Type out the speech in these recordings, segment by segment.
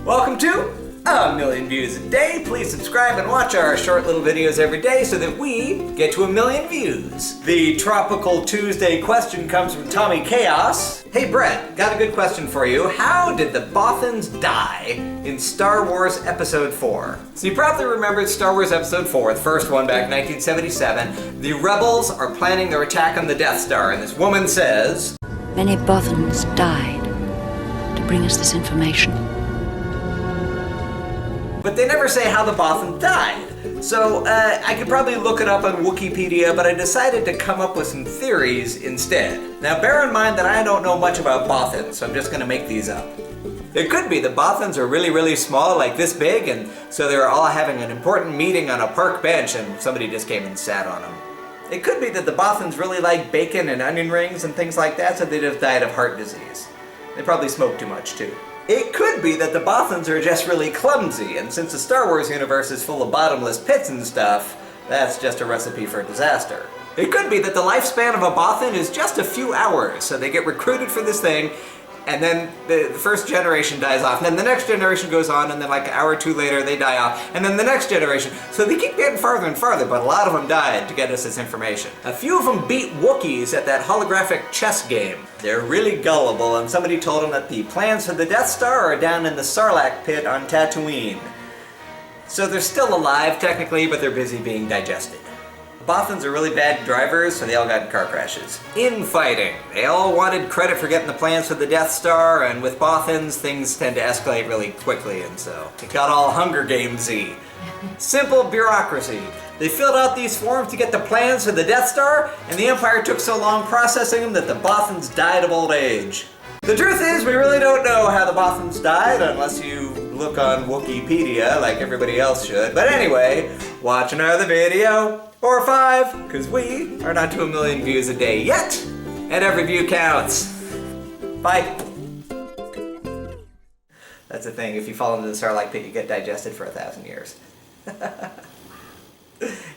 Welcome to A Million Views a Day. Please subscribe and watch our short little videos every day so that we get to 1 million views. The Tropical Tuesday question comes from Tommy Chaos. Hey Brett, got a good question for you. How did the Bothans die in Star Wars Episode 4? So you probably remembered Star Wars Episode 4, the first one back in 1977. The rebels are planning their attack on the Death Star, and this woman says, "Many Bothans died to bring us this information." but they never say how the Bothans died. So I could probably look it up on Wikipedia, but I decided to come up with some theories instead. Now bear in mind that I don't know much about Bothans, so I'm just gonna make these up. It could be the Bothans are really, really small, like this big, and so they were all having an important meeting on a park bench and somebody just came and sat on them. It could be that the Bothans really like bacon and onion rings and things like that, so they just died of heart disease. They probably smoked too much too. It could be that the Bothans are just really clumsy, and since the Star Wars universe is full of bottomless pits and stuff, that's just a recipe for disaster. It could be that the lifespan of a Bothan is just a few hours, so they get recruited for this thing, and then the first generation dies off, and then the next generation goes on, and then like an hour or two later they die off, and then the next generation. So they keep getting farther and farther, but a lot of them died to get us this information. A few of them beat Wookiees at that holographic chess game. They're really gullible, and somebody told them that the plans for the Death Star are down in the Sarlacc pit on Tatooine. So they're still alive technically, but they're busy being digested. Bothans are really bad drivers, so they all got in car crashes. Infighting. They all wanted credit for getting the plans for the Death Star, and with Bothans, things tend to escalate really quickly, and so it got all Hunger Games-y. Simple bureaucracy. They filled out these forms to get the plans for the Death Star, and the Empire took so long processing them that the Bothans died of old age. The truth is, we really don't know how the Bothans died, unless you look on Wikipedia like everybody else should. But anyway, watch another video. Or 5, because we are not to 1 million views a day yet, and every view counts. Bye. That's the thing, if you fall into the Sarlacc pit, you get digested for 1,000 years.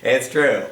It's true.